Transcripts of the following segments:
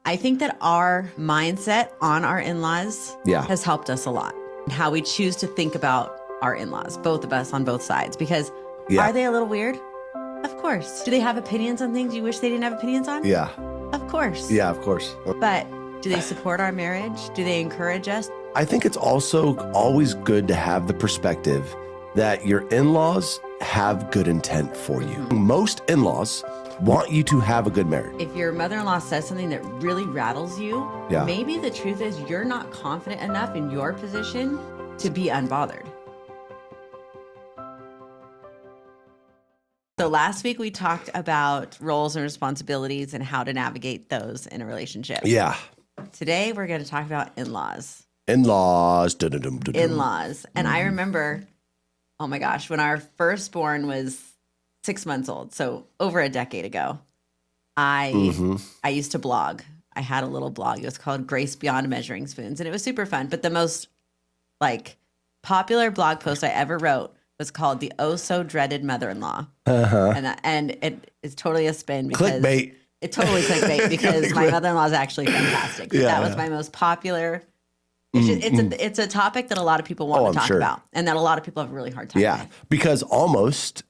I think that our mindset on our in-laws Yeah. has helped us a lot. How we choose to think about our in-laws, both of us on both sides. Because Yeah. are they a little weird? Of course. Do they have opinions on things you wish they didn't have opinions on? Yeah. Of course. Yeah, of course. But do they support our marriage? Do they encourage us? I think it's also always good to have the perspective that your in-laws have good intent for you. Most in-laws want you to have a good marriage. If your mother-in-law says something that really rattles you, Yeah. maybe the truth is you're not confident enough in your position to be unbothered. So last week we talked about roles and responsibilities and how to navigate those in a relationship. Yeah. Today we're going to talk about in-laws. In-laws. Dun-dun-dun, dun-dun. In-laws. And I remember, oh my gosh, when our firstborn was 6 months old, so over a decade ago, I used to blog. I had a little blog. It was called Grace Beyond Measuring Spoons, and it was super fun. But the most popular blog post I ever wrote was called "The Oh So Dreaded Mother-in-Law," and it is totally a spin because Clickbait. It's totally clickbait because my mother-in-law is actually fantastic. But that was my most popular. It's a topic that a lot of people want to talk about, and that a lot of people have a really hard time with. Because almost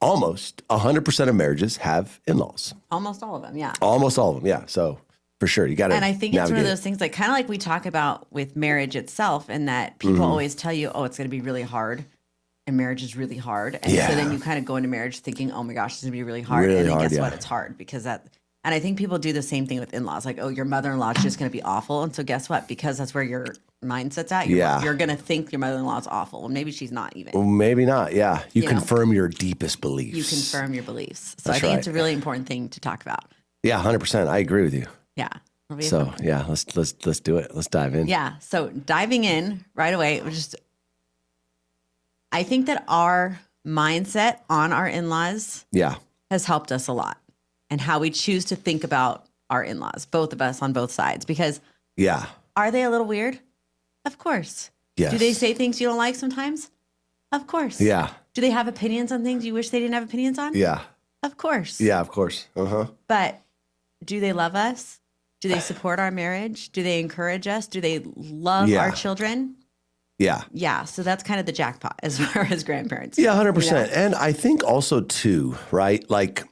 100% of marriages have in-laws. Almost all of them, yeah. Almost all of them, yeah. So for sure, you got to. And I think it's one of those things, kind of like we talk about with marriage itself, in that people always tell you, "Oh, it's going to be really hard." And marriage is really hard. And so then you kind of go into marriage thinking, oh my gosh, it's going to be really hard. And then guess what? It's hard because and I think people do the same thing with in-laws. Like, oh, your mother-in-law is just going to be awful. And so guess what? Because that's where your mindset's at. You're going to think your mother-in-law is awful. Well, maybe she's not even. Well, maybe not. Yeah. You confirm your deepest beliefs. You confirm your beliefs. So I think it's a really important thing to talk about. Yeah, 100%. I agree with you. Yeah. So let's do it. Let's dive in. Yeah. So diving in right away, I think that our mindset on our in-laws has helped us a lot, and how we choose to think about our in-laws, both of us on both sides. Because are they a little weird? Of course. Yes. Do they say things you don't like sometimes? Of course. Yeah. Do they have opinions on things you wish they didn't have opinions on? Yeah. Of course. Yeah, of course. But do they love us? Do they support our marriage? Do they encourage us? Do they love our children? Yeah. Yeah. So that's kind of the jackpot as far as grandparents. Yeah, 100%. And I think also too, right? Like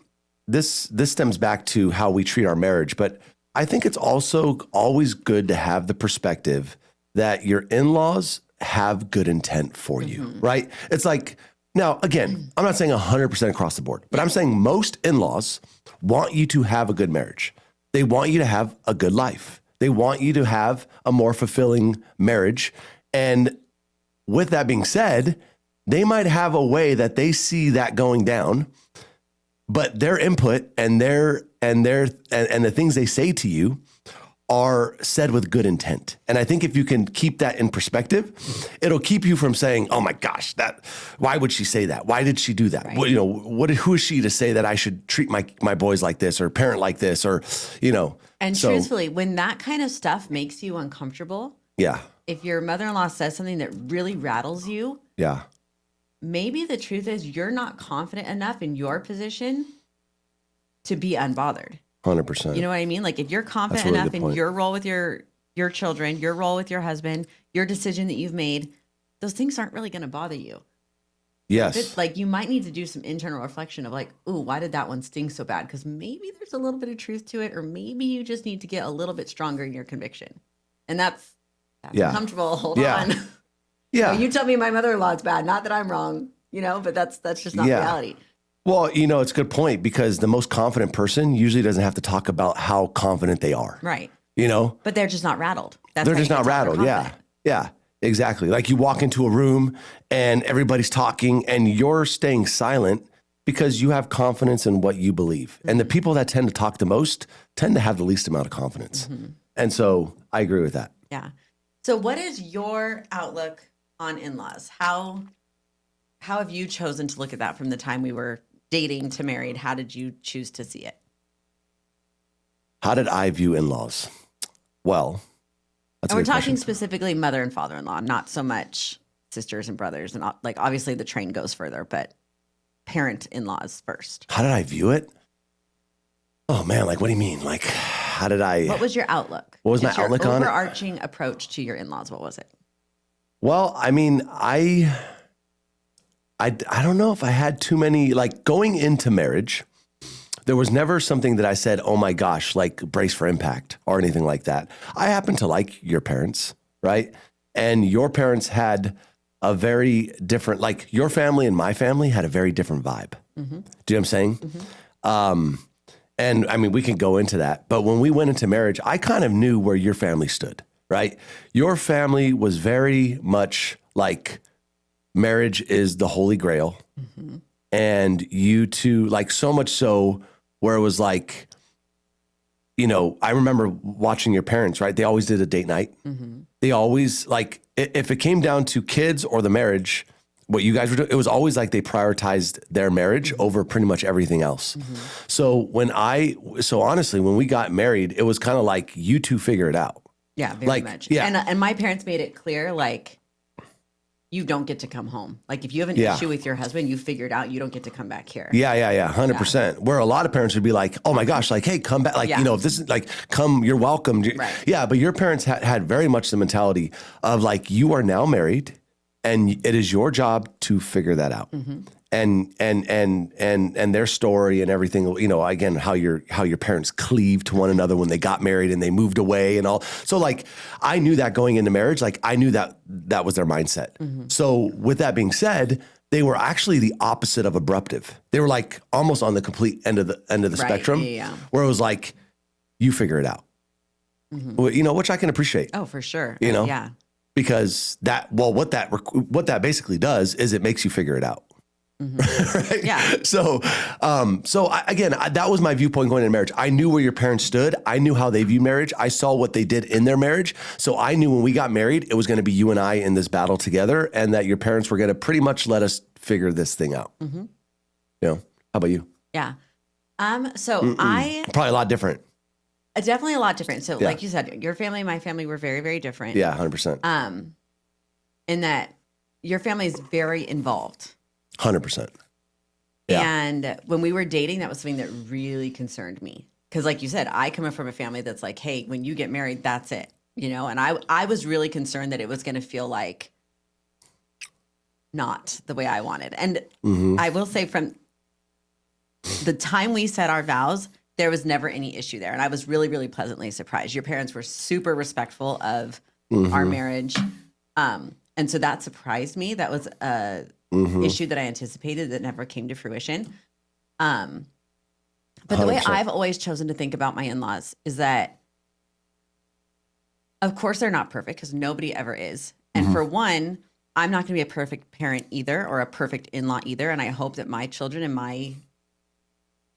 this stems back to how we treat our marriage, but I think it's also always good to have the perspective that your in-laws have good intent for you, right? It's like, now again, I'm not saying 100% across the board, but I'm saying most in-laws want you to have a good marriage. They want you to have a good life. They want you to have a more fulfilling marriage. And with that being said, they might have a way that they see that going down, but their input and the things they say to you are said with good intent. And I think if you can keep that in perspective, it'll keep you from saying, "Oh my gosh, why would she say that? Why did she do that? Right. Who is she to say that I should treat my boys like this or parent like this or And truthfully, when that kind of stuff makes you uncomfortable, if your mother-in-law says something that really rattles you, maybe the truth is you're not confident enough in your position to be unbothered. 100%. You know what I mean? Like if you're confident enough in your role with your children, your role with your husband, your decision that you've made, those things aren't really going to bother you. Yes. Like you might need to do some internal reflection of like, ooh, why did that one sting so bad? Because maybe there's a little bit of truth to it, or maybe you just need to get a little bit stronger in your conviction. And that's uncomfortable. Hold on. Yeah. You tell me my mother-in-law is bad. Not that I'm wrong, but that's just not reality. Well, it's a good point because the most confident person usually doesn't have to talk about how confident they are. Right. But they're just not rattled. They're just not rattled. Yeah. Yeah, exactly. Like you walk into a room and everybody's talking and you're staying silent because you have confidence in what you believe. And the people that tend to talk the most tend to have the least amount of confidence. And so I agree with that. Yeah. So what is your outlook on in-laws? How have you chosen to look at that from the time we were dating to married? How did you choose to see it? How did I view in-laws? Well, and we're talking specifically mother and father-in-law, not so much sisters and brothers. And obviously the train goes further, but parent in-laws first. How did I view it? Oh man, like, what do you mean? Like, how did I? What was your outlook? What was Just my outlook on it? Your overarching approach to your in-laws. What was it? Well, I mean, I don't know if I had too many, like going into marriage, there was never something that I said, oh my gosh, like brace for impact or anything like that. I happen to like your parents, right? And your parents had a very different, like your family and my family had a very different vibe. Mm-hmm. Do you know what I'm saying? Mm-hmm. And I mean, we can go into that, but when we went into marriage, I kind of knew where your family stood, right? Your family was very much like marriage is the holy grail. Mm-hmm. And you two, like so much so where it was like, you know, I remember watching your parents, right? They always did a date night. Mm-hmm. They always like, if it came down to kids or the marriage, what you guys were doing, it was always like they prioritized their marriage mm-hmm. over pretty much everything else. Mm-hmm. So honestly, when we got married, it was kind of like you two figure it out. Yeah, very much. Yeah. And my parents made it clear, like, you don't get to come home. Like if you have an issue with your husband, you figure it out. You don't get to come back here. Yeah. 100%. Where a lot of parents would be like, oh my gosh, like, hey, come back. Like, you know, if this is like, come, you're welcome. Right. Yeah. But your parents had very much the mentality of like, you are now married and it is your job to figure that out. Mm-hmm. And their story and everything, you know, again, how your parents cleaved to one another when they got married and they moved away and all. So like, I knew that going into marriage, like I knew that was their mindset. Mm-hmm. So with that being said, they were actually the opposite of abruptive. They were like almost on the complete end of the spectrum, where it was like, you figure it out, mm-hmm. You know, which I can appreciate. Oh, for sure. You know, yeah. Because what that basically does is it makes you figure it out. Mm-hmm. Right? Yeah. So that was my viewpoint going into marriage. I knew where your parents stood. I knew how they viewed marriage. I saw what they did in their marriage. So I knew when we got married, it was going to be you and I in this battle together, and that your parents were going to pretty much let us figure this thing out. Mm-hmm. You know, how about you? Yeah. So I probably a lot different. Definitely a lot different. So like you said, your family and my family were very, very different. Yeah, 100%. In that your family is very involved. 100%. Yeah. And when we were dating, that was something that really concerned me. Because like you said, I come from a family that's like, hey, when you get married, that's it. You know, and I was really concerned that it was going to feel like not the way I wanted. And mm-hmm. I will say from the time we said our vows, there was never any issue there. And I was really, really pleasantly surprised. Your parents were super respectful of mm-hmm. our marriage. And so that surprised me. That was a mm-hmm. issue that I anticipated that never came to fruition. But the 100%. Way I've always chosen to think about my in-laws is that, of course, they're not perfect because nobody ever is. And mm-hmm. for one, I'm not going to be a perfect parent either or a perfect in-law either. And I hope that my children and my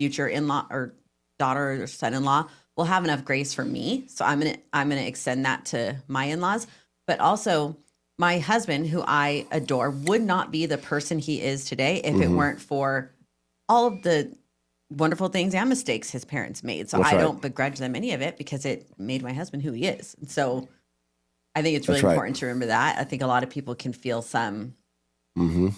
future in-law or daughter or son-in-law will have enough grace for me. So I'm gonna extend that to my in-laws. But also, my husband, who I adore, would not be the person he is today if mm-hmm. it weren't for all of the wonderful things and mistakes his parents made. So I don't begrudge them any of it because it made my husband who he is. And so I think it's really important to remember that. I think a lot of people can feel some. Mm-hmm.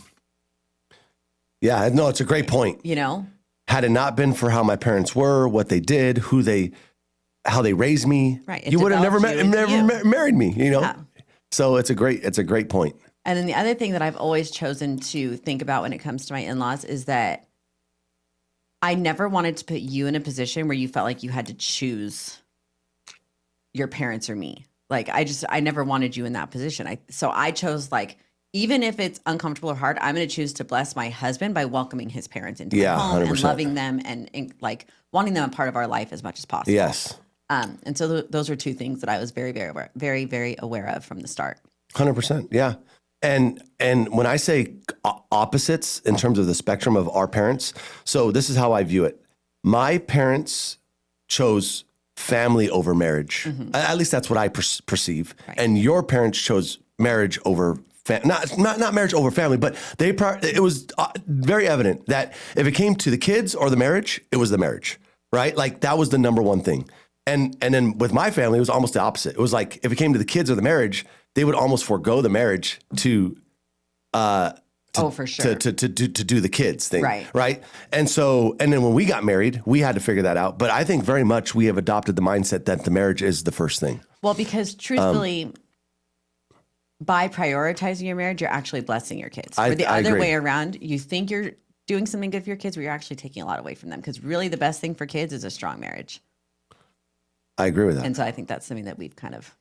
Yeah, no, it's a great point. You know? Had it not been for how my parents were, what they did, how they raised me, you would have never married me, you know? Yeah. So it's a great point. And then the other thing that I've always chosen to think about when it comes to my in-laws is that I never wanted to put you in a position where you felt like you had to choose your parents or me. Like I never wanted you in that position. So I chose like, even if it's uncomfortable or hard, I'm going to choose to bless my husband by welcoming his parents into my home 100%. And loving them and like wanting them a part of our life as much as possible. Yes. And so those are two things that I was very, very, very, very aware of from the start. 100%. Yeah. And when I say opposites in terms of the spectrum of our parents, so this is how I view it. My parents chose family over marriage. Mm-hmm. At least that's what I perceive. Right. And your parents chose marriage over not marriage over family, but it was very evident that if it came to the kids or the marriage, it was the marriage, right? Like that was the number one thing. And then with my family, it was almost the opposite. It was like, if it came to the kids or the marriage, they would almost forego the marriage to for sure. to do the kids thing. Right. Right. And so, and then when we got married, we had to figure that out. But I think very much we have adopted the mindset that the marriage is the first thing. Well, because truthfully, by prioritizing your marriage, you're actually blessing your kids. Or the I other agree. way around, you think you're doing something good for your kids, but you're actually taking a lot away from them. Because really, the best thing for kids is a strong marriage. I agree with that. And so I think that's something that we've kind of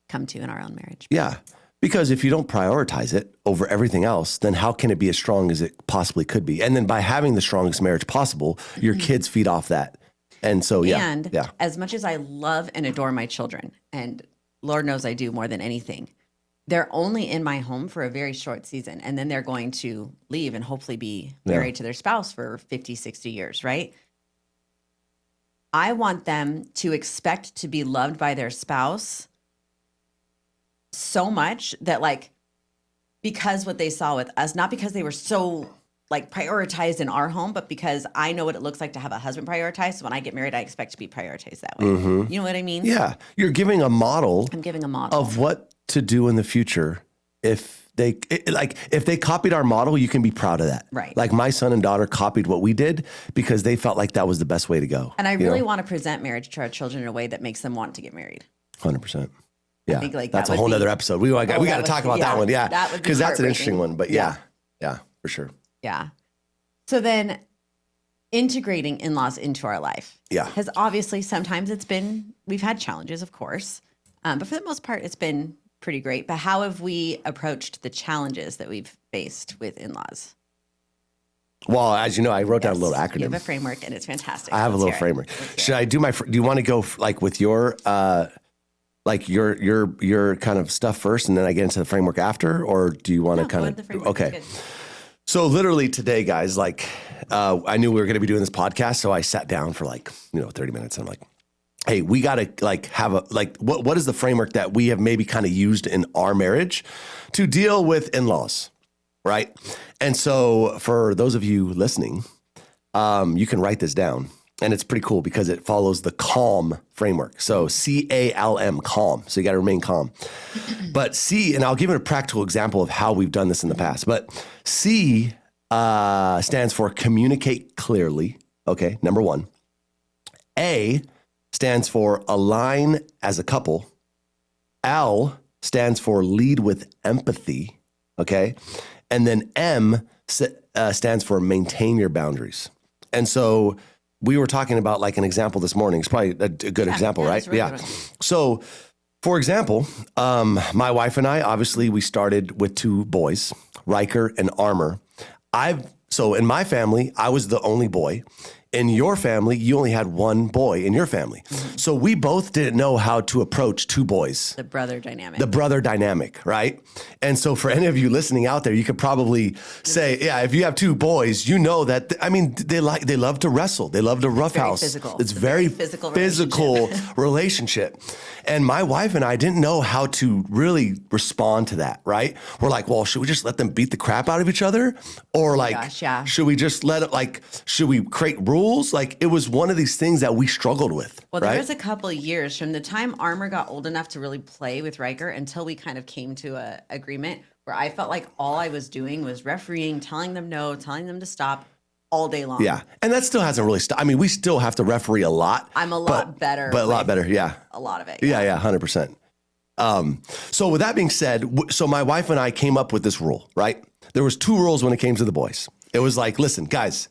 come to in our own marriage. Yeah. Because if you don't prioritize it over everything else, then how can it be as strong as it possibly could be? And then by having the strongest marriage possible, your kids feed off that. And so, And as much as I love and adore my children, and Lord knows I do more than anything, they're only in my home for a very short season. And then they're going to leave and hopefully be married to their spouse for 50, 60 years, right? I want them to expect to be loved by their spouse so much that, like, because what they saw with us, not because they were so like prioritized in our home, but because I know what it looks like to have a husband prioritized. So when I get married, I expect to be prioritized that way. You know what I mean? Yeah. You're giving a model I'm giving a model of what to do in the future. If they copied our model, you can be proud of that. Right. Like my son and daughter copied what we did because they felt like that was the best way to go. And I really want to present marriage to our children in a way that makes them want to get married. 100%. Yeah. think, like, that's that a whole would nother be- episode. We got to talk about that one. Yeah. that would be Because that's an interesting heartbreaking. one. But yeah, for sure. Yeah. So then integrating in-laws into our life Yeah. has obviously sometimes we've had challenges, of course, but for the most part, it's been pretty great. But how have we approached the challenges that we've faced with in-laws? Well, as you know, I wrote down a little You have acronym. a framework and it's fantastic. I have a Let's little hear it. framework. Let's hear Should I do do you want to go like with your your kind of stuff first and then I get into the framework after, or do you want No, to kind go of with the framework. okay. It's good. So literally today, guys, like I knew we were going to be doing this podcast, so I sat down for 30 minutes and I'm like, hey, we got to have a what is the framework that we have maybe kind of used in our marriage to deal with in-laws, right? And so for those of you listening, you can write this down. And it's pretty cool because it follows the CALM framework. So CALM, calm. So you got to remain calm. But C, and I'll give it a practical example of how we've done this in the past. But C stands for communicate clearly. Okay, number one. A stands for align as a couple. L stands for lead with empathy. Okay. And then M stands for maintain your boundaries. And so we were talking about like an example this morning. It's probably a good example, right? that's a really Yeah. good one. So, for example, my wife and I, obviously, we started with two boys, Riker and Armor. So in my family, I was the only boy. In your family, you only had one boy in your family. So we both didn't know how to approach two boys. The brother dynamic. The brother dynamic, right? And so for any of you listening out there, you could probably say, yeah, if you have two boys, you know that, I mean, they love to wrestle. They love to roughhouse. physical. It's It's a very very physical relationship. And my wife and I didn't know how to really respond to that, right? We're like, well, should we just let them beat the crap out of each other? Or gosh, yeah. should we just let it, should we create rules? Like it was one of these things that we struggled with, Well, right? there was a couple of years from the time Armor got old enough to really play with Riker until we kind of came to a agreement where I felt like all I was doing was refereeing, telling them no, telling them to stop all day long. Yeah. And that still hasn't really stopped. I mean, we still have to referee a lot. I'm a lot better. But a lot with better. Yeah. A lot of it. Yeah. 100%. So with that being said, so my wife and I came up with this rule, right? There was two rules when it came to the boys. It was like, listen, guys,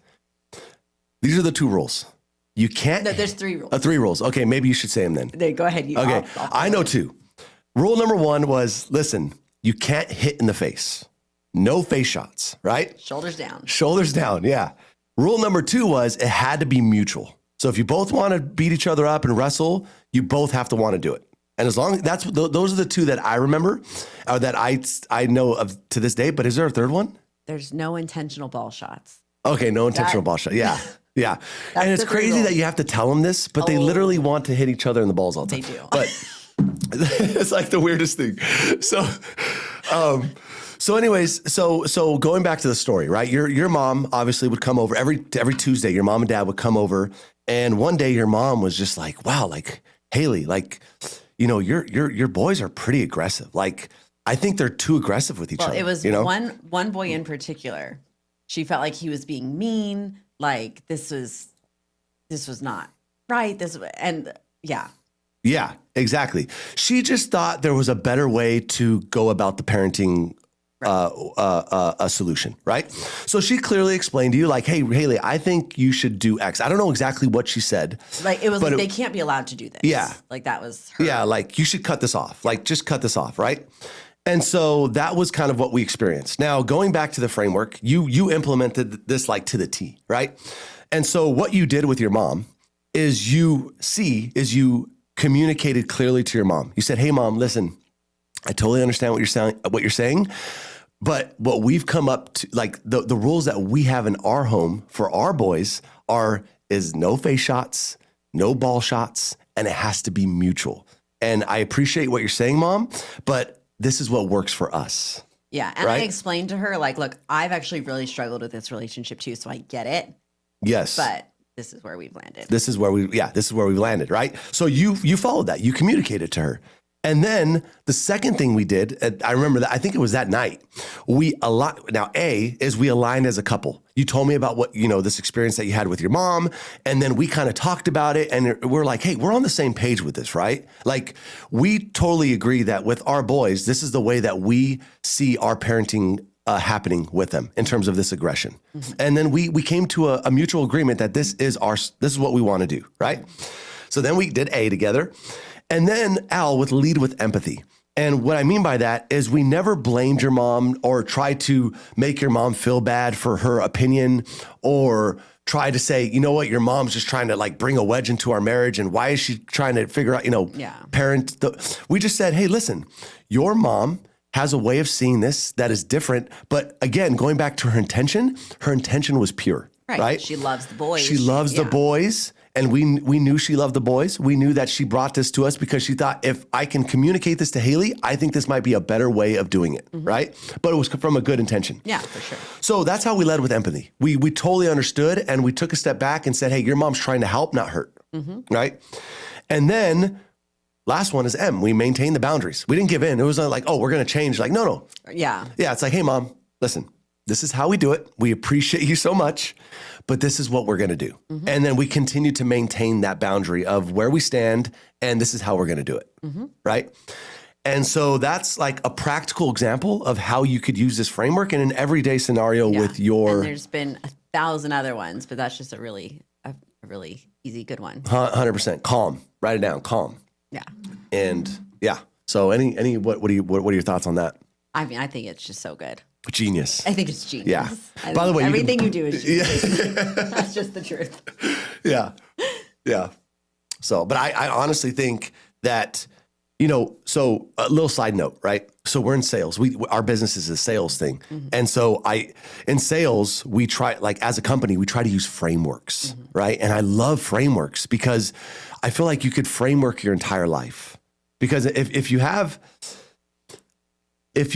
these are the two rules. You can't. No, there's three rules. 3 rules. Okay. Maybe you should say them then. Go ahead. Okay. I know 2. Rule number 1 was, listen, you can't hit in the face. No face shots, right? Shoulders down. Shoulders down, yeah. Rule number 2 was it had to be mutual. So if you both want to beat each other up and wrestle, you both have to want to do it. And as long as those are the 2 that I remember, or that I know of to this day. But is there a third one? There's no intentional ball shots. Okay, no intentional ball shot. Yeah, yeah. And it's the 3 crazy rules. that you have to tell them this, but they literally want to hit each other in the balls all the time. They do. But it's like the weirdest thing. So anyways, so going back to the story, right? Your mom obviously would come over every Tuesday. Your mom and dad would come over, and one day your mom was just like, "Wow, like Haley, like, you know, your boys are pretty aggressive. Like, I think they're too aggressive with each Well, other. it was you know? one boy in particular. She felt like he was being mean. Like this was not right. Yeah. Yeah, exactly. She just thought there was a better way to go about the parenting a solution, right? So she clearly explained to you, like, hey, Haley, I think you should do X. I don't know exactly what she said. Like it was like they can't be allowed to do this. Yeah. Like that was her. Yeah, like you should cut this off. Like just cut this off, right? And so that was kind of what we experienced. Now, going back to the framework, you implemented this like to the T, right? And so what you did with your mom is you communicated clearly to your mom. You said, "Hey mom, listen, I totally understand what you're saying, but what we've come up to, like the rules that we have in our home for our boys is no face shots, no ball shots, and it has to be mutual. And I appreciate what you're saying, mom, but this is what works for us." Yeah. And right? I explained to her, like, look, I've actually really struggled with this relationship too. So I get it. Yes. But this is where we've landed. This is where we've landed, right? So you followed that. You communicated to her. And then the second thing we did, I remember that, I think it was that night, we aligned as a couple. You told me about what, this experience that you had with your mom. And then we kind of talked about it and we're like, hey, we're on the same page with this, right? Like we totally agree that with our boys, this is the way that we see our parenting happening with them in terms of this aggression. Mm-hmm. And then we came to a mutual agreement that this is what we want to do, right? So then we did A together. And then Al would lead with empathy. And what I mean by that is we never blamed your mom or tried to make your mom feel bad for her opinion or try to say, you know what, your mom's just trying to like bring a wedge into our marriage. And why is she trying to figure out, parent? We just said, hey, listen, your mom has a way of seeing this that is different. But again, going back to her intention was pure, right? She loves the boys. She loves the boys. And we knew she loved the boys. We knew that she brought this to us because she thought, if I can communicate this to Haley, I think this might be a better way of doing it, right? But it was from a good intention. Yeah, for sure. So that's how we led with empathy. We totally understood and we took a step back and said, hey, your mom's trying to help, not hurt, right? And then last one is M. We maintained the boundaries. We didn't give in. It was not like, oh, we're going to change. Like, no. Yeah. Yeah, it's like, hey, mom, listen. This is how we do it. We appreciate you so much, but this is what we're going to do. Mm-hmm. And then we continue to maintain that boundary of where we stand, and this is how we're going to do it, right? And so that's like a practical example of how you could use this framework in an everyday scenario with your... And there's been 1,000 other ones, but that's just a really easy, good one. 100%. Calm. Write it down. Calm. Yeah. And yeah. So what are your thoughts on that? I mean, I think it's just so good. Genius. I think it's genius. Yeah. By the way, everything you do is genius. That's just the truth. Yeah. Yeah. So, but I honestly think that, so a little side note, right? So we're in sales. Our business is a sales thing. Mm-hmm. And so in sales, we try, like as a company, we try to use frameworks, right? And I love frameworks because I feel like you could framework your entire life. Because if you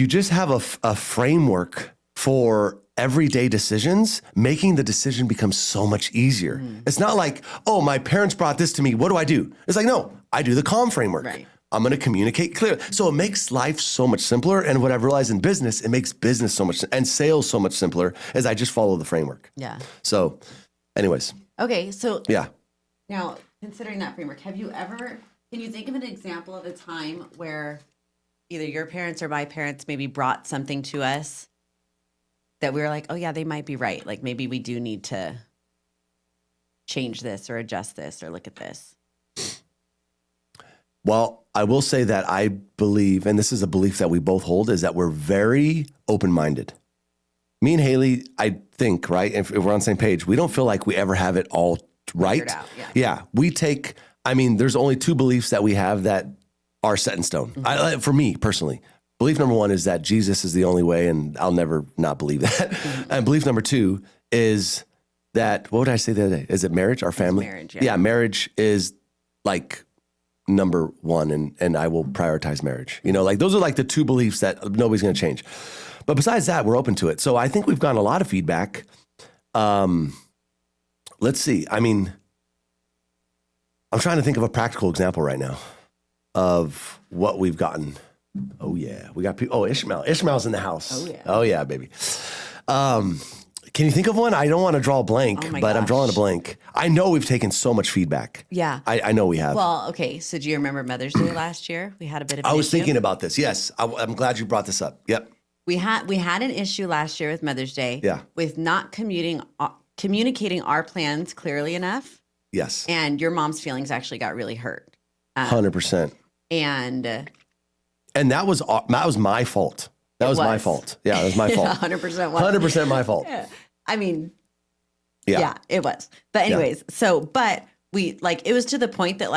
just have a framework for everyday decisions, making the decision becomes so much easier. It's not like, oh, my parents brought this to me. What do I do? It's like, no, I do the CALM framework. Right. I'm going to communicate clearly. So it makes life so much simpler. And what I've realized in business, it makes business so much and sales so much simpler as I just follow the framework. Yeah. So anyways. Okay. So yeah. Now, considering that framework, can you think of an example of a time where either your parents or my parents maybe brought something to us that we were like, oh yeah, they might be right. Like maybe we do need to change this or adjust this or look at this. Well, I will say that I believe, and this is a belief that we both hold, is that we're very open-minded. Me and Haley, I think, right? If we're on the same page, we don't feel like we ever have it all right. Out, yeah. There's only two beliefs that we have that are set in stone. For me personally, belief number one is that Jesus is the only way, and I'll never not believe that. And belief number two is that, what would I say the other day? Is it marriage, our family? Marriage, yeah, marriage is like number one, and I will prioritize marriage. Like those are like the two beliefs that nobody's going to change. But besides that, we're open to it. So I think we've gotten a lot of feedback. Let's see. I mean, I'm trying to think of a practical example right now of what we've gotten Oh yeah, we got people. Oh, Ishmael. Ishmael's in the house. Oh, yeah. Oh yeah, baby. Can you think of one? I don't want to draw a blank, Oh, my but I'm gosh. drawing a blank. I know we've taken so much feedback. Yeah. I know we have. Well, okay. So do you remember Mother's Day last year? We had a bit of an I was issue. thinking about this. Yes, I'm glad you brought this up. Yep. We had an issue last year with Mother's Day. Yeah. With not communicating our plans clearly enough, Yes. and your mom's feelings actually got really hurt. 100%. And And that was my fault. That was my was. fault. Yeah, that was my fault. 100% 100% my fault. I mean, Yeah. yeah, it was. But anyways, but we it was to the point that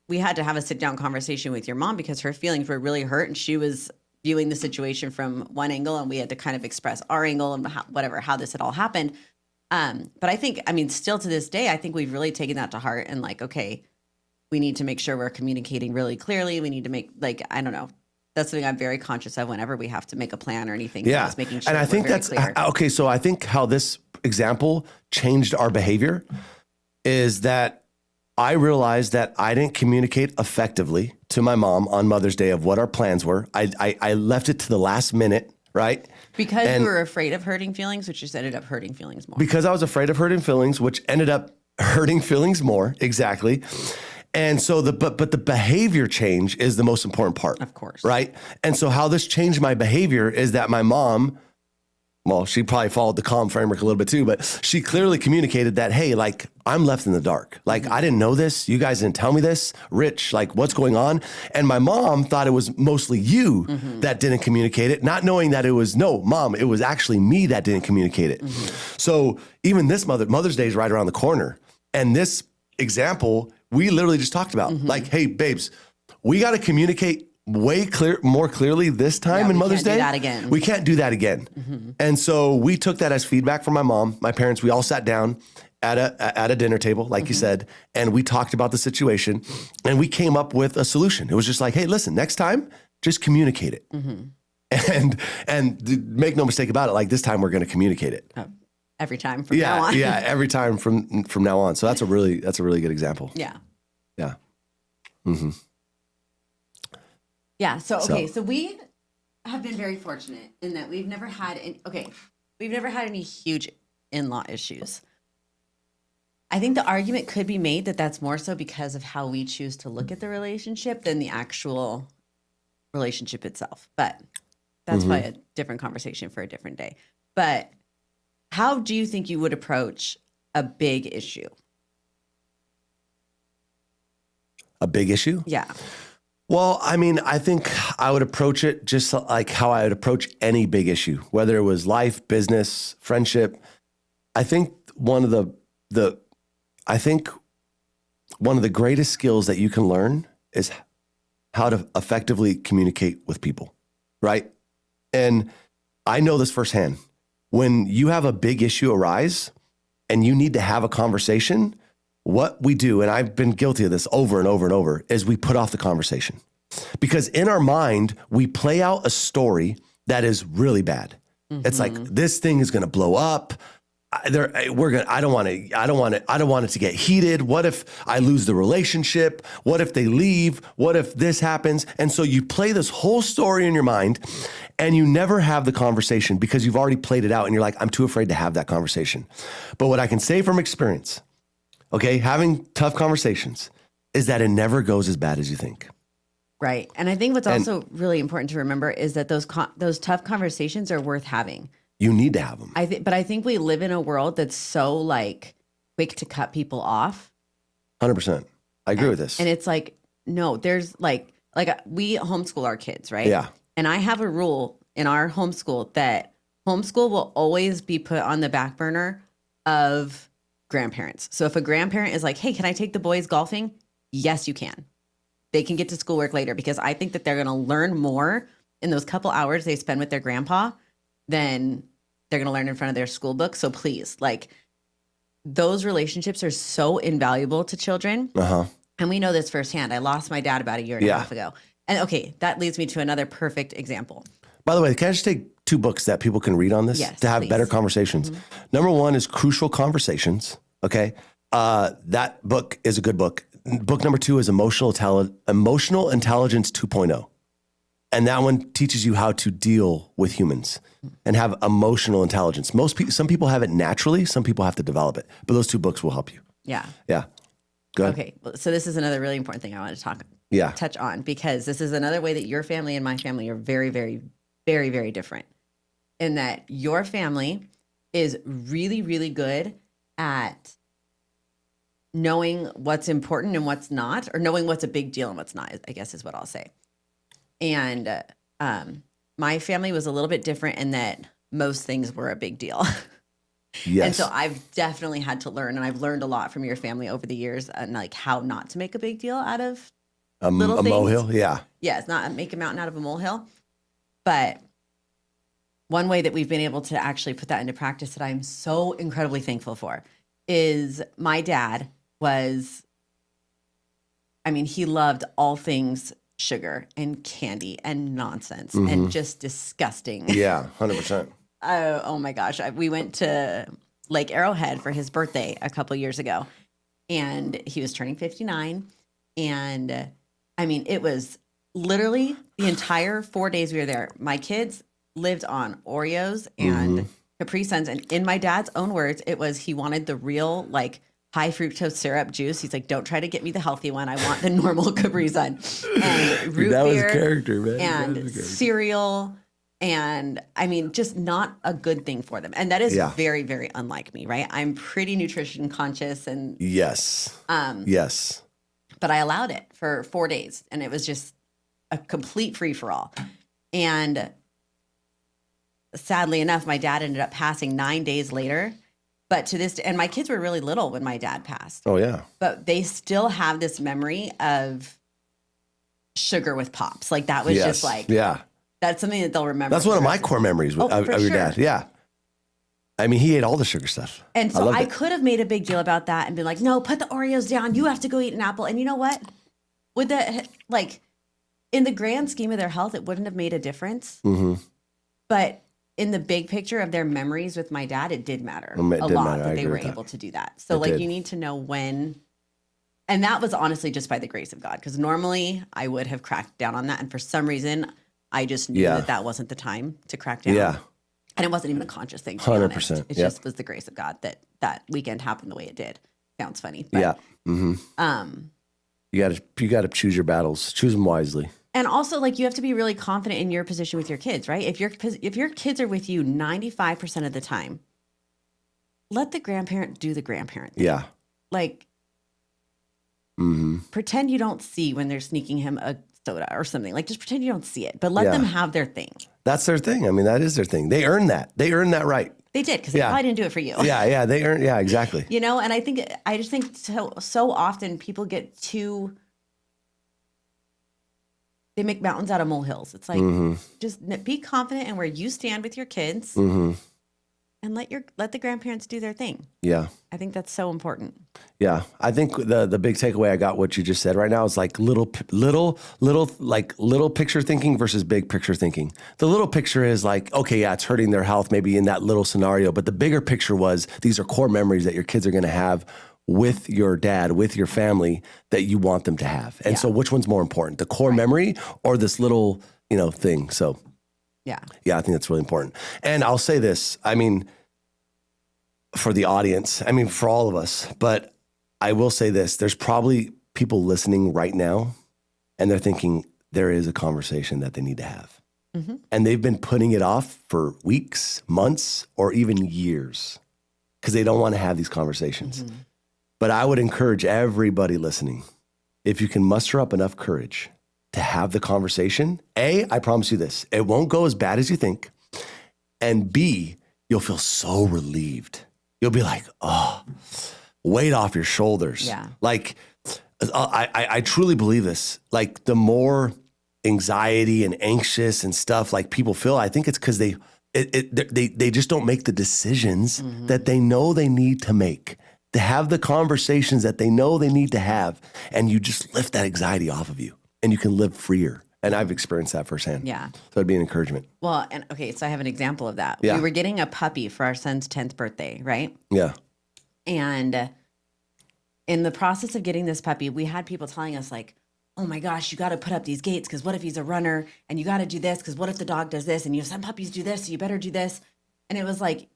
we had to have a sit down conversation with your mom because her feelings were really hurt and she was viewing the situation from one angle and we had to kind of express our angle and how this had all happened. But I think, still to this day, I think we've really taken that to heart and okay, we need to make sure we're communicating really clearly. We need to make I don't know. That's something I'm very conscious of whenever we have to make a plan or anything. Yeah. Just making sure And I think we're very that's clear. okay. So I think how this example changed our behavior is that I realized that I didn't communicate effectively to my mom on Mother's Day of what our plans were. I left it to the last minute, right? Because And- you were afraid of hurting feelings, which just ended up hurting feelings more. Because I was afraid of hurting feelings, which ended up hurting feelings more. Exactly. And so but the behavior change is the most important part. Of course. Right. And so how this changed my behavior is that my mom, well, she probably followed the calm framework a little bit too, but she clearly communicated that, hey, I'm left in the dark. I didn't know this. You guys didn't tell me this. Rich, what's going on? And my mom thought it was mostly you that didn't communicate it, not knowing that it was, no, Mom, it was actually me that didn't communicate it. So even this Mother's Day is right around the corner. And this example, we literally just talked about hey, babes, we got to communicate more clearly this time in Mother's Day. We can't do that again. We can't do that again. And so we took that as feedback from my mom, my parents. We all sat down at a dinner table, like you said, and we talked about the situation and we came up with a solution. It was just hey, listen, next time, just communicate it. And make no mistake about it, this time we're going to communicate it. Every time from now on. Yeah, every time from now on. So that's a really good example. Yeah. Yeah. Yeah. So we have been very fortunate in that we've never had any huge in-law issues. I think the argument could be made that that's more so because of how we choose to look at the relationship than the actual relationship itself. But that's probably a different conversation for a different day. But how do you think you would approach a big issue? A big issue? Yeah. Well, I think I would approach it just like how I would approach any big issue, whether it was life, business, friendship. I think one of the greatest skills that you can learn is how to effectively communicate with people, right? And I know this firsthand. When you have a big issue arise and you need to have a conversation, what we do, and I've been guilty of this over and over and over, is we put off the conversation. Because in our mind, we play out a story that is really bad. It's this thing is going to blow up. I don't want it to get heated. What if I lose the relationship? What if they leave? What if this happens? And so you play this whole story in your mind and you never have the conversation because you've already played it out and you're I'm too afraid to have that conversation. But what I can say from experience, okay, having tough conversations is that it never goes as bad as you think. Right. And I think what's also really important to remember is that those tough conversations are worth having. You need to have them. But I think we live in a world that's so quick to cut people off. 100%. I agree with this. And it's no, there's we homeschool our kids, right? Yeah. And I have a rule in our homeschool that homeschool will always be put on the back burner of grandparents. So if a grandparent is hey, can I take the boys golfing? Yes, you can. They can get to schoolwork later because I think that they're going to learn more in those couple hours they spend with their grandpa than they're going to learn in front of their school book. So please, those relationships are so invaluable to children. And we know this firsthand. I lost my dad about a year and a half ago. And okay, that leads me to another perfect example. By the way, can I just take 2 books that people can read on this to have better conversations? Number 1 is Crucial Conversations. Okay. That book is a good book. Book number 2 is Emotional Intelligence 2.0. And that one teaches you how to deal with humans and have emotional intelligence. Some people have it naturally. Some people have to develop it. But those two books will help you. Yeah. Yeah. Good. Okay. Well, so this is another really important thing I want to Yeah. touch on, because this is another way that your family and my family are very, very, very, very different, in that your family is really, really good at knowing what's important and what's not, or knowing what's a big deal and what's not, I guess is what I'll say. And my family was a little bit different in that most things were a big deal. Yes. And so I've definitely had to learn, and I've learned a lot from your family over the years, and like how not to make a big deal out of little a things. molehill. Yeah. Yeah, it's not make a mountain out of a molehill. But one way that we've been able to actually put that into practice that I'm so incredibly thankful for is my dad was, I mean, he loved all things sugar and candy and nonsense and just disgusting. Yeah. 100%. Oh my gosh. We went to Lake Arrowhead for his birthday a couple years ago, and he was turning 59. And I mean, it was literally the entire 4 days we were there. My kids lived on Oreos and Capri Suns. And in my dad's own words, it was, he wanted the real, like, high fructose syrup juice. He's like, don't try to get me the healthy one. I want the normal Capri Sun. And root that was beer a character, man. and cereal. And I mean, just not a good thing for them. And that is very, very unlike me, right? I'm pretty nutrition conscious, and yes. Yes. but I allowed it for 4 days, and it was just a complete free for all. And sadly enough, my dad ended up passing 9 days later. But to this, and my kids were really little when my dad passed. Oh yeah. But they still have this memory of sugar with pops. Like that was just like, that's something that they'll remember. That's one of my core memories of your dad. Yeah. I mean, he ate all the sugar stuff. And so I could have made a big deal about that and been like, no, put the Oreos down. You have to go eat an apple. And you know what? Would that, like, in the grand scheme of their health, it wouldn't have made a difference. But in the big picture of their memories with my dad, it did matter a lot that they were able to do that. So like, you need to know when. And that was honestly just by the grace of God, because normally I would have cracked down on that. And for some reason, I just knew that that wasn't the time to crack down. Yeah. And it wasn't even a conscious thing. 100%. It just was the grace of God that that weekend happened the way it did. Sounds funny. But, you got to choose your battles. Choose them wisely. And also, like, you have to be really confident in your position with your kids, right? If your kids are with you 95% of the time, let the grandparent do the grandparent thing. Yeah. Like, pretend you don't see when they're sneaking him a soda or something. Like, just pretend you don't see it, but let them have their thing. That's their thing. I mean, that is their thing. They earned that. They earned that right. They did, because they probably didn't do it for you. Yeah, they earned. Yeah, exactly. You know, and I just think so often people get they make mountains out of molehills. It's like, just be confident in where you stand with your kids, and let the grandparents do their thing. Yeah, I think that's so important. Yeah, I think the big takeaway I got what you just said right now is like little picture thinking versus big picture thinking. The little picture is like, okay, yeah, it's hurting their health maybe in that little scenario, but the bigger picture was these are core memories that your kids are going to have with your dad, with your family, that you want them to have. And so which one's more important, the core memory or this little, thing? So yeah, I think that's really important. And I'll say this, I mean, for the audience, I mean, for all of us, but I will say this, there's probably people listening right now and they're thinking there is a conversation that they need to have. And they've been putting it off for weeks, months, or even years because they don't want to have these conversations. But I would encourage everybody listening, if you can muster up enough courage to have the conversation, A, I promise you this, it won't go as bad as you think. And B, you'll feel so relieved. You'll be like, oh, weight off your shoulders. Yeah. Like, I truly believe this. Like, the more anxiety and anxious and stuff like people feel, I think it's because they just don't make the decisions that they know they need to make, to have the conversations that they know they need to have, and you just lift that anxiety off of you and you can live freer. And I've experienced that firsthand. Yeah. So it'd be an encouragement. Well, and okay, so I have an example of that. Yeah. We were getting a puppy for our son's 10th birthday, right? Yeah. And in the process of getting this puppy, we had people telling us like, oh my gosh, you got to put up these gates because what if he's a runner, and you got to do this because what if the dog does this, and you know some puppies do this, so you better do this. And it was like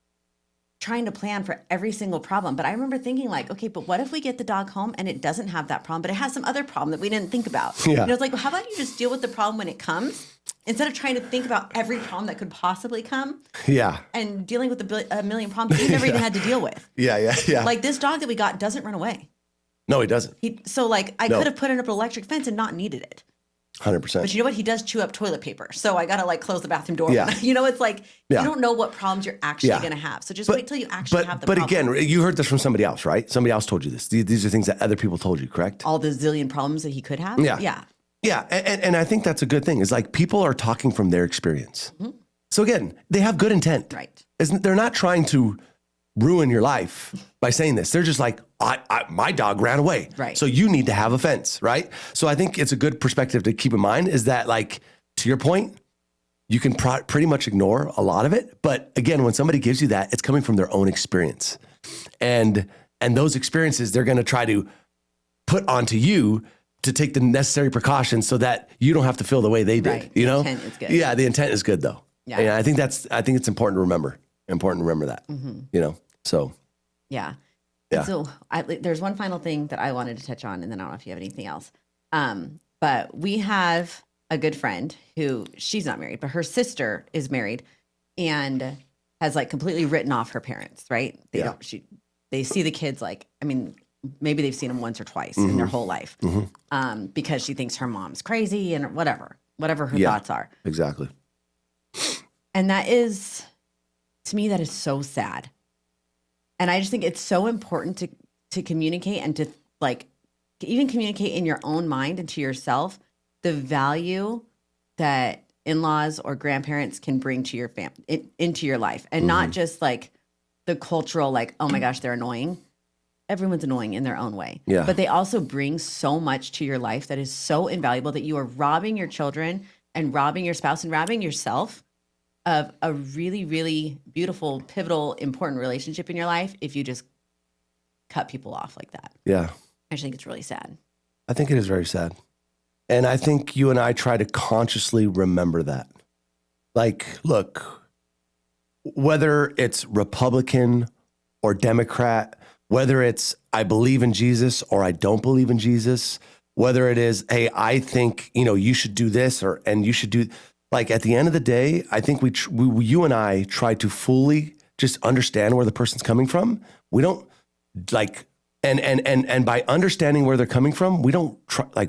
trying to plan for every single problem. But I remember thinking like, okay, but what if we get the dog home and it doesn't have that problem, but it has some other problem that we didn't think about? Yeah. And I was like, well, how about you just deal with the problem when it comes instead of trying to think about every problem that could possibly come Yeah. and dealing with a million problems that you never even had to deal with. Yeah. Like this dog that we got doesn't run away. No, he doesn't. So like I No. could have put in up an electric fence and not needed it. 100%. But you know what? He does chew up toilet paper. So I got to like close the bathroom door. Yeah. You know, it's like, Yeah. you don't know what problems you're actually Yeah. going to have. So just wait till you actually have the But problem. again, you heard this from somebody else, right? Somebody else told you this. These are things that other people told you, correct? All the zillion problems that he could have. Yeah. Yeah. Yeah, and I think that's a good thing. Is like people are talking from their experience. So again, they have good intent. Right. They're not trying to ruin your life by saying this. They're just like, my dog ran away. Right. So you need to have a fence, right? So I think it's a good perspective to keep in mind is that like, to your point, you can pretty much ignore a lot of it. But again, when somebody gives you that, it's coming from their own experience. And those experiences, they're going to try to put onto you to take the necessary precautions so that you don't have to feel the way they did. Right. You The know? intent is good. Yeah, the intent is good though. Yeah. And I think it's important to remember. That. You know. So Yeah. Yeah. And so there's one final thing that I wanted to touch on, and then I don't know if you have anything else. But we have a good friend who she's not married, but her sister is married and has like completely written off her parents, right? They see the kids like, I mean, maybe they've seen them once or twice in their whole life because she thinks her mom's crazy and whatever her thoughts are. exactly. And that is, to me, that is so sad. And I just think it's so important to communicate and to like even communicate in your own mind and to yourself the value that in-laws or grandparents can bring to your family into your life, and not just like the cultural like, oh my gosh, they're annoying. Everyone's annoying in their own way. Yeah. But they also bring so much to your life that is so invaluable that you are robbing your children and robbing your spouse and robbing yourself of a really, really beautiful, pivotal, important relationship in your life if you just cut people off like that. Yeah. I just think it's really sad. I think it is very sad. And I think you and I try to consciously remember that. Like, look, whether it's Republican or Democrat, whether it's I believe in Jesus or I don't believe in Jesus, whether it is, hey, I think, you should do this and you should do, like at the end of the day, I think you and I try to fully just understand where the person's coming from. We don't like, and by understanding where they're coming from, we don't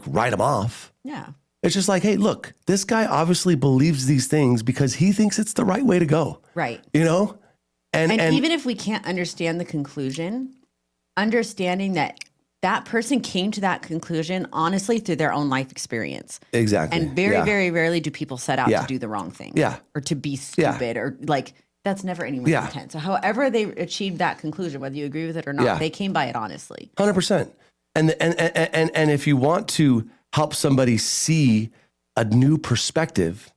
write them off. Yeah. It's just like, hey, look, this guy obviously believes these things because he thinks it's the right way to go. Right. And even if we can't understand the conclusion, understanding that person came to that conclusion honestly through their own life experience. Exactly. And very rarely do people set out to do the wrong thing. Yeah. Or to be stupid or like that's never anyone's intent. So however they achieved that conclusion, whether you agree with it or not, they came by it honestly. 100%. And if you want to help somebody see a new perspective,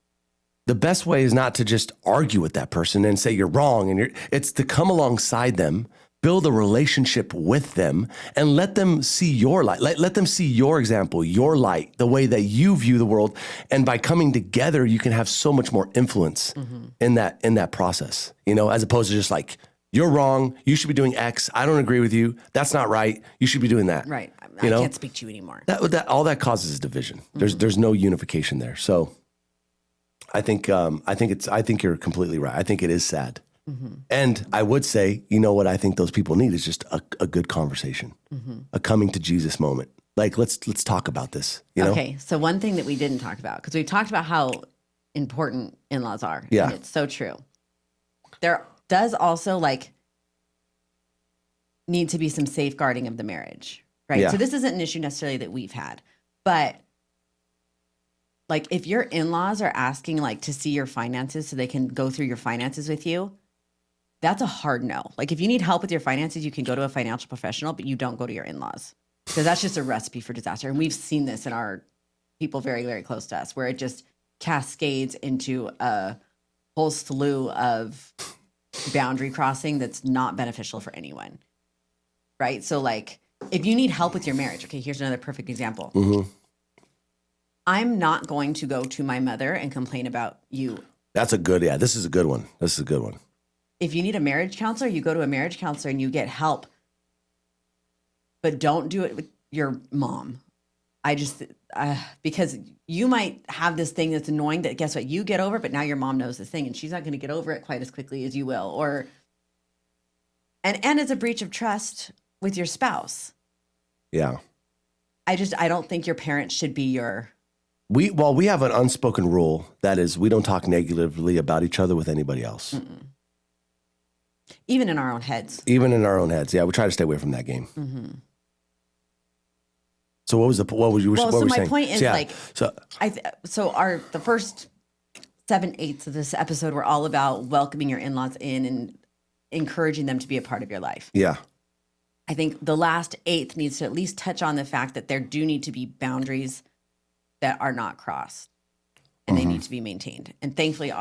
the best way is not to just argue with that person and say you're wrong. It's to come alongside them, build a relationship with them, and let them see your light. Let them see your example, your light, the way that you view the world. And by coming together, you can have so much more influence in that process, as opposed to just like, you're wrong. You should be doing X. I don't agree with you. That's not right. You should be doing that. Right. I can't speak to you anymore. That all that causes is division. There's no unification there. So I think you're completely right. I think it is sad. And I would say, what I think those people need is just a good conversation, a coming to Jesus moment. Like, let's talk about this. Okay. So one thing that we didn't talk about, because we talked about how important in-laws are. Yeah. And it's so true. There does also need to be some safeguarding of the marriage, right? Yeah. So this isn't an issue necessarily that we've had, but like if your in-laws are asking to see your finances so they can go through your finances with you, that's a hard no. Like if you need help with your finances, you can go to a financial professional, but you don't go to your in-laws because that's just a recipe for disaster. And we've seen this in our people very, very close to us where it just cascades into a whole slew of boundary crossing that's not beneficial for anyone. Right? So if you need help with your marriage, okay, here's another perfect example. I'm not going to go to my mother and complain about you. That's a good, yeah, this is a good one. This is a good one. If you need a marriage counselor, you go to a marriage counselor and you get help. But don't do it with your mom. Because you might have this thing that's annoying that guess what, you get over, but now your mom knows this thing and she's not going to get over it quite as quickly as you will. And it's a breach of trust with your spouse. Yeah. I don't think your parents should be your. We have an unspoken rule that is we don't talk negatively about each other with anybody else. Mm-mm. Even in our own heads. Even in our own heads. Yeah, we try to stay away from that game. Mm-hmm. So what were you my saying? point is the first 7/8 of this episode were all about welcoming your in-laws in and encouraging them to be a part of your life. Yeah. I think the last 8th needs to at least touch on the fact that there do need to be boundaries that are not crossed and they need to be maintained. And thankfully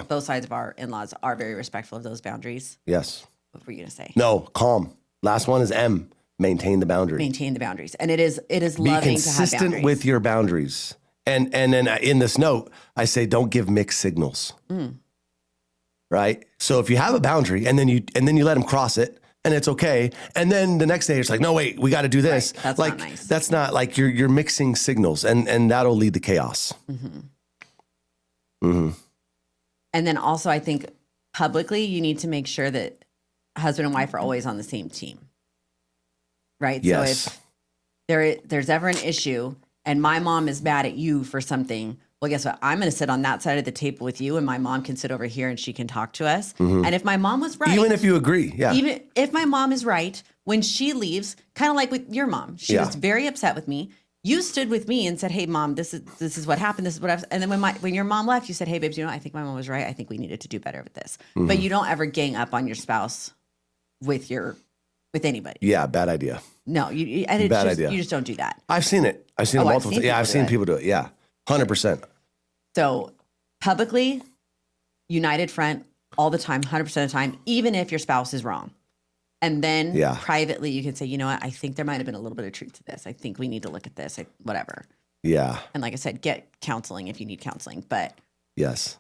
both sides of our in-laws are very respectful of those boundaries. Yes. What were you going to say? No, calm. Last one is M. Maintain the boundary. Maintain the boundaries. And it is Be loving to have consistent boundaries. with your boundaries. And then in this note, I say don't give mixed signals. Right? So if you have a boundary and then you let them cross it and it's okay, and then the next day it's like, no, wait, we got to do this. Right. That's like not nice. that's not like you're mixing signals and that'll lead to chaos. And then also I think publicly you need to make sure that husband and wife are always on the same team. Right? Yes. So if there's ever an issue and my mom is mad at you for something, well, guess what? I'm going to sit on that side of the table with you and my mom can sit over here and she can talk to us. And if my mom was right. Even if you agree. Yeah. Even if my mom is right, when she leaves, kind of like with your mom, she was very upset with me. You stood with me and said, "Hey, mom, this is what happened. This is what I've." And then when your mom left, you said, "Hey, babes, I think my mom was right. I think we needed to do better with this." But you don't ever gang up on your spouse with anybody. Yeah, bad idea. No, Bad idea. You just don't do that. I've seen it. I've seen it multiple times. Yeah, I've seen people do it. Yeah, 100%. So publicly, united front all the time, 100% of the time, even if your spouse is wrong. And then privately, you can say, you know what? I think there might have been a little bit of truth to this. I think we need to look at this, whatever. Yeah. And like I said, get counseling if you need counseling. But yes,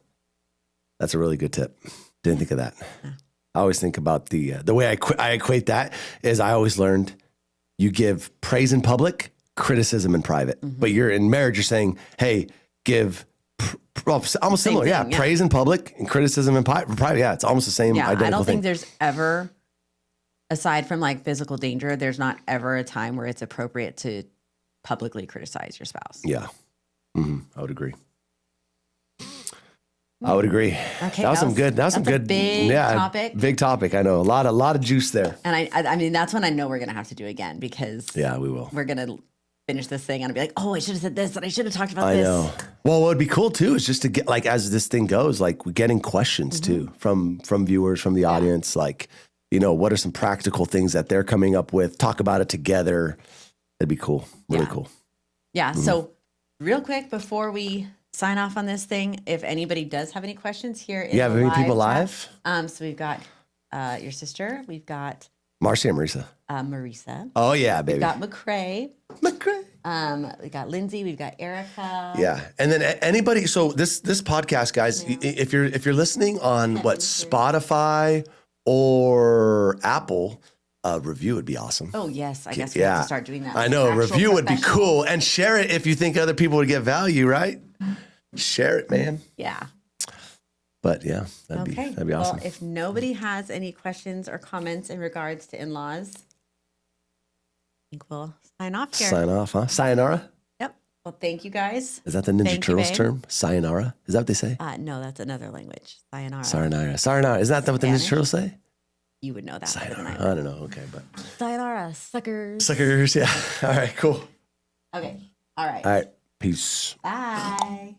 that's a really good tip. Didn't think of that. I always think about the way I equate that is I always learned you give praise in public, criticism in private. But you're in marriage, you're saying, hey, give almost similar. Thing, yeah. Praise in public and criticism in private. Yeah, it's almost the same. Yeah, identical I don't thing. think there's ever, aside from like physical danger, there's not ever a time where it's appropriate to publicly criticize your spouse. Yeah. I would agree. I would agree. Okay, that was some good. That was some good. Big topic. Big topic. I know a lot of juice there. And I mean, that's when I know we're gonna have to do again because we will. We're gonna finish this thing and I'll be like, oh, I should have said this and I should have talked about I this. know. Well, what would be cool too is just to get like as this thing goes, like getting questions too from viewers, from the audience. Like, what are some practical things that they're coming up with? Talk about it together. It'd be cool. Really cool. Yeah. So real quick before we sign off on this thing, if anybody does have any questions here in have the any live people chat, live? So we've got your sister, we've got Marcia and Marisa. Marisa. Oh yeah, baby. We've got McCrae. McCrae. We got Lindsay, we've got Erica. Yeah. And then anybody, so this podcast, guys, if you're listening on Spotify or Apple, a review would be awesome. Oh yes, I guess we have to start doing that. I know, a review would be cool. And share it if you think other people would get value, right? Share it, man. Yeah. But yeah, that'd be awesome. Well, if nobody has any questions or comments in regards to in-laws, I think we'll sign off here. Sign off, huh? Sayonara? Yep. Well, thank you guys. Is that the Ninja Turtles term? Sayonara? Is that what they say? No, that's another language. Sayonara. Sayonara. Is that what the Ninja Turtles say? You would know that. Sayonara. I don't know. Okay, but sayonara, suckers. Suckers, yeah. All right, cool. Okay. All right. All right. Peace. Bye.